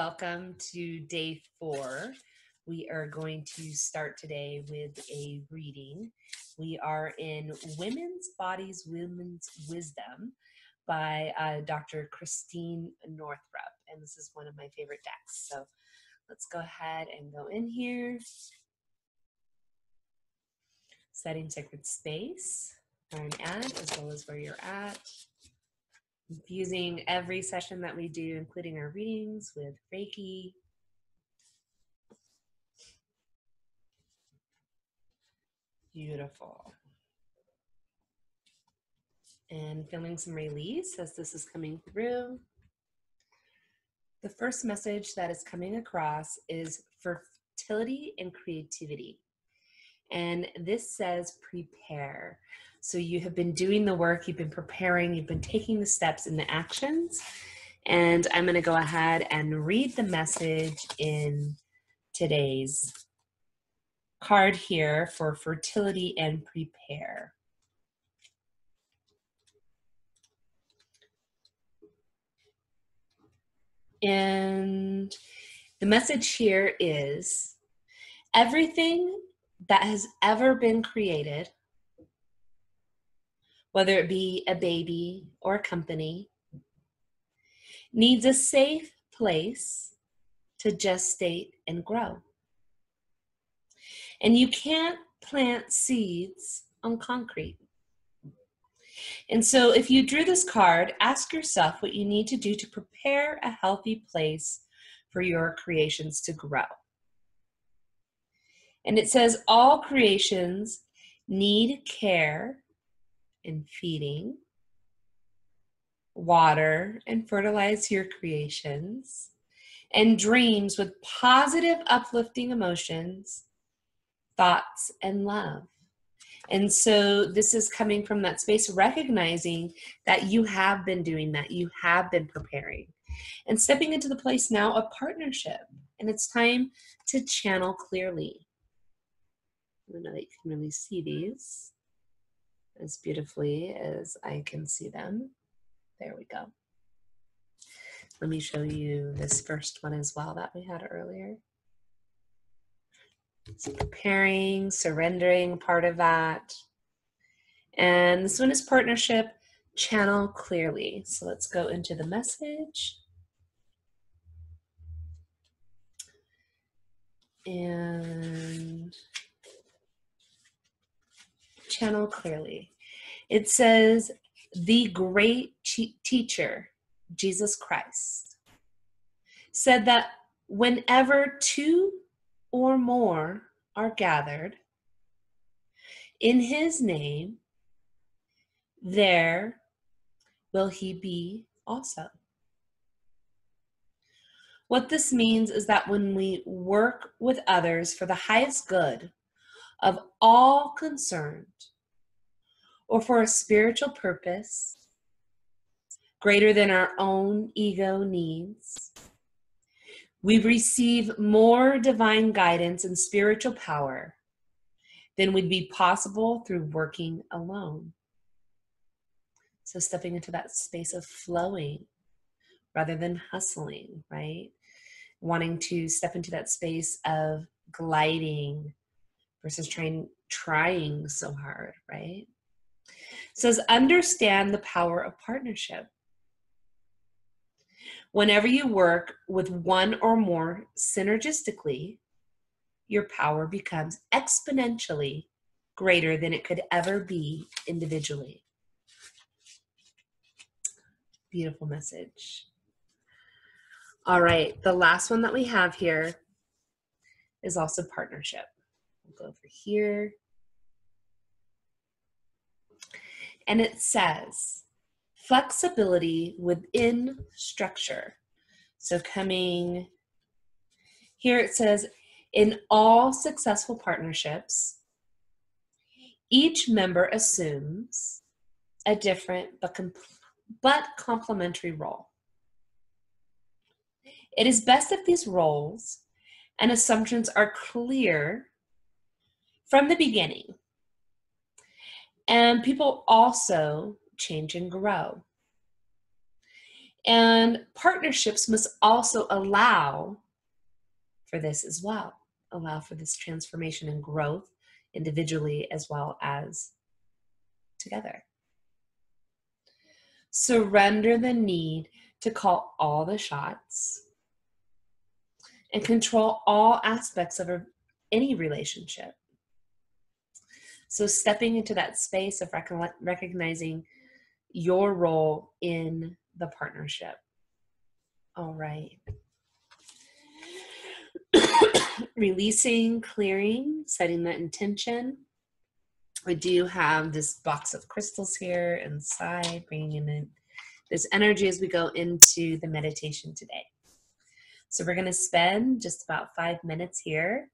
welcome to day 4. We are going to start today with a reading. We are in Women's Bodies, Women's Wisdom by Dr. Christine Northrup, and this is one of my favorite decks. So let's go ahead and go in here. Setting sacred space, where I'm at, as well as where you're at. Infusing every session that we do, including our readings, with Reiki. Beautiful. And feeling some release as this is coming through. The first message that is coming across is fertility and creativity. And this says prepare. So you have been doing the work, you've been preparing, you've been taking the steps and the actions. And I'm going to go ahead and read the message in today's card here for fertility and prepare. And the message here is everything that has ever been created, whether it be a baby or a company, needs a safe place to gestate and grow. And you can't plant seeds on concrete. And so if you drew this card, ask yourself what you need to do to prepare a healthy place for your creations to grow. And it says all creations need care and feeding, water and fertilize your creations, and dreams with positive, uplifting emotions, thoughts, and love. And so this is coming from that space, recognizing that you have been doing that, you have been preparing, and stepping into the place now of partnership. And it's time to channel clearly. I know that you can really see these as beautifully as I can see them. There we go. Let me show you this first one as well that we had earlier. So preparing, surrendering, part of that. And this one is partnership, channel clearly. So let's go into the message. And channel clearly. It says, the great teacher, Jesus Christ, said that whenever two or more are gathered in his name, there will he be also. What this means is that when we work with others for the highest good of all concerned, or for a spiritual purpose greater than our own ego needs, we receive more divine guidance and spiritual power than would be possible through working alone. So stepping into that space of flowing rather than hustling, right? Wanting to step into that space of gliding versus trying so hard, right? It says, understand the power of partnership. Whenever you work with one or more synergistically, your power becomes exponentially greater than it could ever be individually. Beautiful message. All right, the last one that we have here is also partnership. We'll go over here. And it says, flexibility within structure. So coming here, it says, in all successful partnerships, each member assumes a different but complementary role. It is best if these roles and assumptions are clear from the beginning. And people also change and grow. And partnerships must also allow for this as well, allow for this transformation and growth individually as well as together. Surrender the need to call all the shots and control all aspects of any relationship. So stepping into that space of recognizing your role in the partnership. All right. Releasing, clearing, setting that intention. We do have this box of crystals here inside, bringing in this energy as we go into the meditation today. So we're going to spend just about 5 minutes here,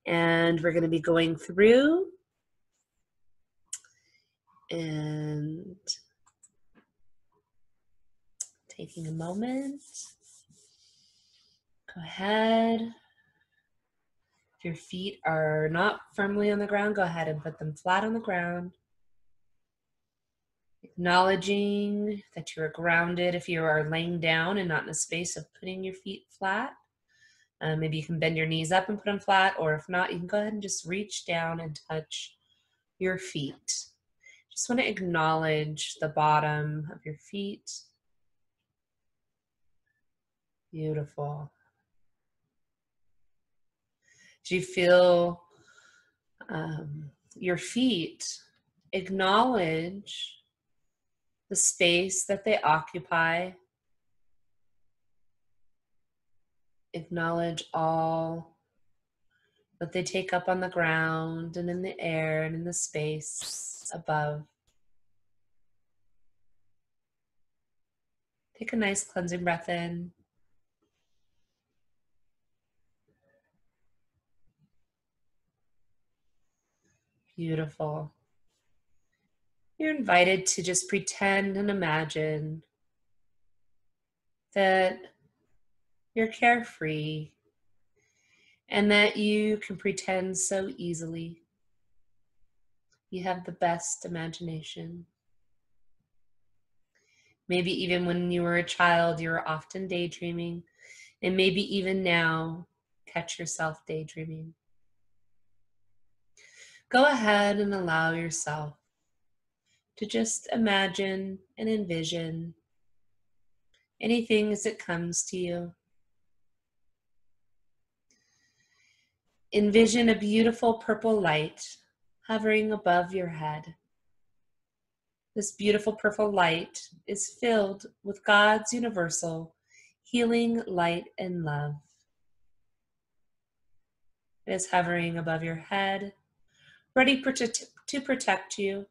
and we're going to be going through and taking a moment. Go ahead. If your feet are not firmly on the ground, go ahead and put them flat on the ground. Acknowledging that you are grounded if you are laying down and not in a space of putting your feet flat. Maybe you can bend your knees up and put them flat, or if not, you can go ahead and just reach down and touch your feet. Just want to acknowledge the bottom of your feet. Beautiful. Do you feel your feet acknowledge the space that they occupy? Acknowledge all that they take up on the ground and in the air and in the space above. Take a nice cleansing breath in. Beautiful. You're invited to just pretend and imagine that you're carefree and that you can pretend so easily. You have the best imagination. Maybe even when you were a child, you were often daydreaming, and maybe even now, catch yourself daydreaming. Go ahead and allow yourself to just imagine and envision anything as it comes to you. Envision a beautiful purple light hovering above your head. This beautiful purple light is filled with God's universal healing light and love. It is hovering above your head, ready to protect you,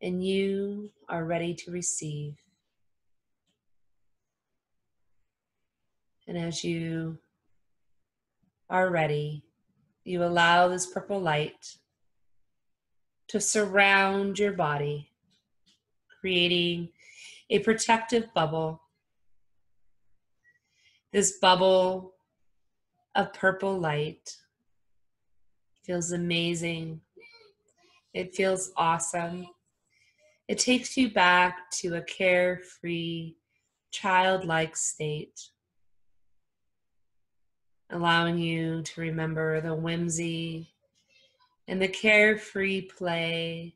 and you are ready to receive. And as you are ready, you allow this purple light to surround your body, creating a protective bubble. This bubble of purple light feels amazing. It feels awesome. It takes you back to a carefree, childlike state, allowing you to remember the whimsy and the carefree play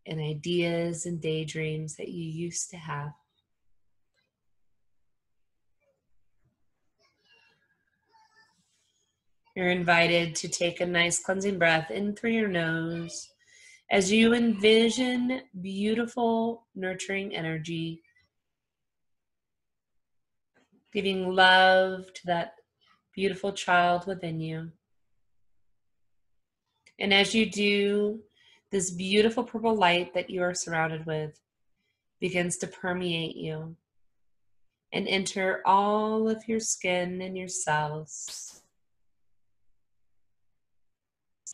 and ideas and daydreams that you used to have. You're invited to take a nice cleansing breath in through your nose as you envision beautiful, nurturing energy, giving love to that beautiful child within you. And as you do, this beautiful purple light that you are surrounded with begins to permeate you and enter all of your skin and your cells.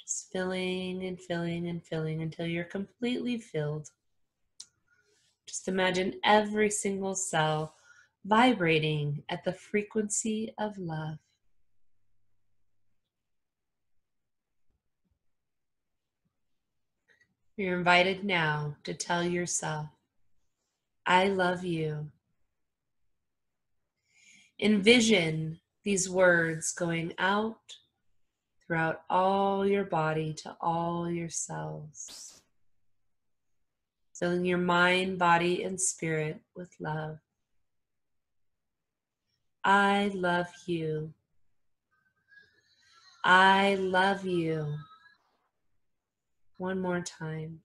Just filling and filling and filling until you're completely filled. Just imagine every single cell vibrating at the frequency of love. You're invited now to tell yourself I love you. Envision these words going out throughout all your body to all your cells, filling your mind, body, and spirit with love. I love you. I love you. One more time.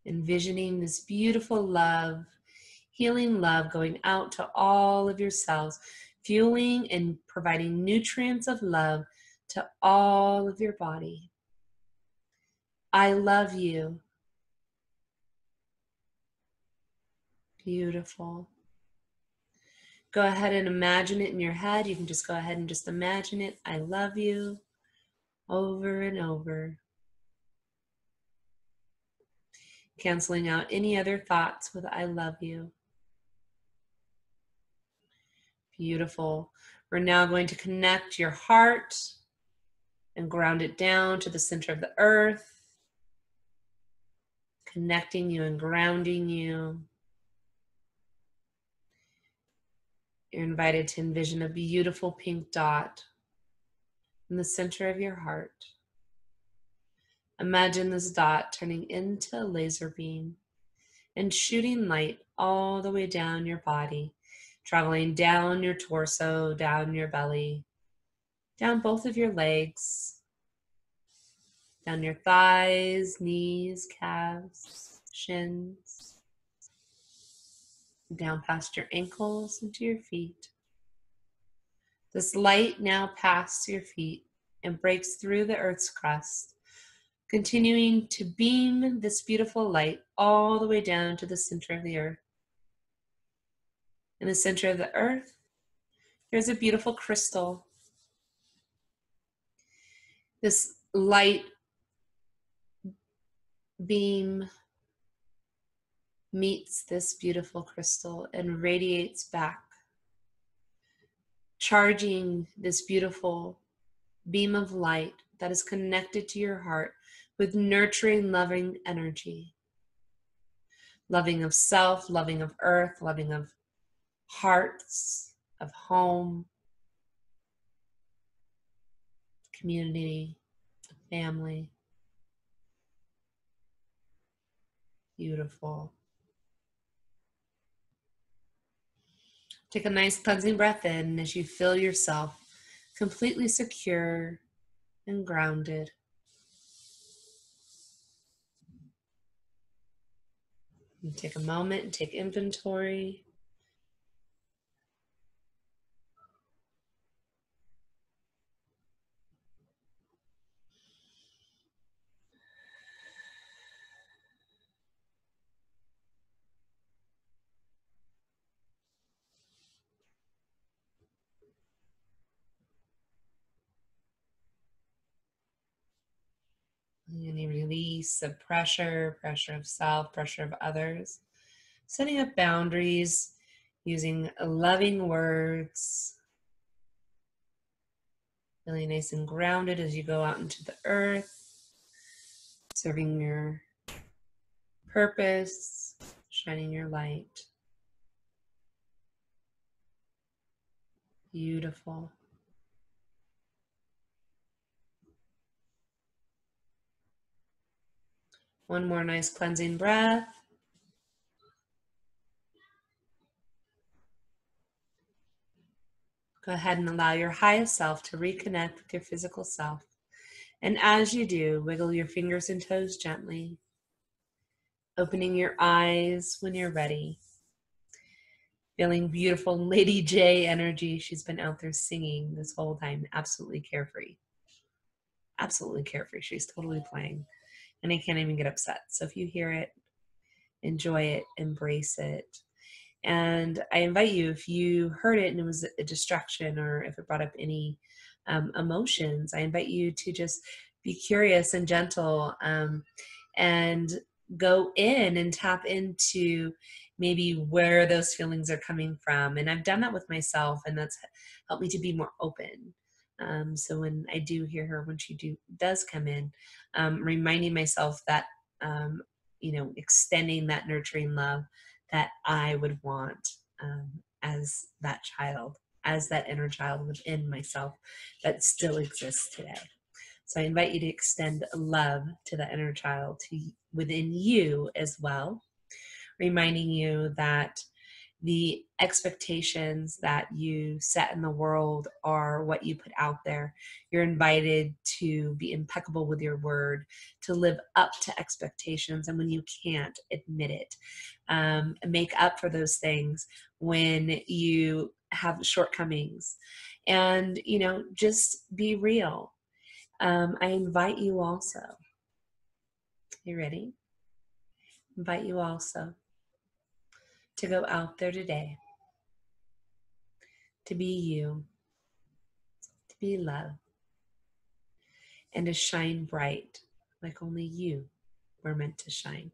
Envisioning this beautiful love, healing love going out to all of your cells, fueling and providing nutrients of love to all of your body. I love you. Beautiful. Go ahead and imagine it in your head. You can just go ahead and just imagine it. I love you over and over. Canceling out any other thoughts with I love you. Beautiful. We're now going to connect your heart and ground it down to the center of the earth, connecting you and grounding you. You're invited to envision a beautiful pink dot in the center of your heart. Imagine this dot turning into a laser beam and shooting light all the way down your body, traveling down your torso, down your belly, down both of your legs, down your thighs, knees, calves, shins, down past your ankles into your feet. This light now passes your feet and breaks through the earth's crust, continuing to beam this beautiful light all the way down to the center of the earth. In the center of the earth, there's a beautiful crystal. This light beam meets this beautiful crystal and radiates back, charging this beautiful beam of light that is connected to your heart with nurturing, loving energy. Loving of self, loving of earth, loving of hearts, of home, community, family. Beautiful. Take a nice cleansing breath in as you feel yourself completely secure and grounded. And take a moment and take inventory. Any release of pressure of self, pressure of others. Setting up boundaries using loving words. Feeling nice and grounded as you go out into the earth. Serving your purpose, shining your light. Beautiful. One more nice cleansing breath. Go ahead and allow your highest self to reconnect with your physical self. And as you do, wiggle your fingers and toes gently, opening your eyes when you're ready. Feeling beautiful Lady J energy. She's been out there singing this whole time, absolutely carefree. Absolutely carefree. She's totally playing. And I can't even get upset. So if you hear it, enjoy it, embrace it. And I invite you, if you heard it and it was a distraction or if it brought up any emotions, I invite you to just be curious and gentle and go in and tap into maybe where those feelings are coming from. And I've done that with myself, and that's helped me to be more open. So when I do hear her, when she does come in, reminding myself that extending that nurturing love that I would want as that child, as that inner child within myself that still exists today. So I invite you to extend love to the inner child within you as well, reminding you that the expectations that you set in the world are what you put out there. You're invited to be impeccable with your word, to live up to expectations. And when you can't, admit it. Make up for those things when you have shortcomings. And, just be real. I invite you also. You ready? Invite you also to go out there today, to be you, to be love, and to shine bright like only you were meant to shine.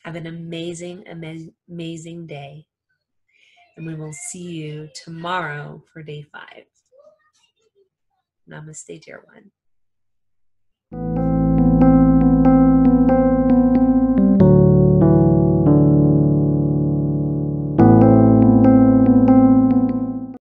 Have an amazing, amazing day, and we will see you tomorrow for day 5. Namaste, dear one.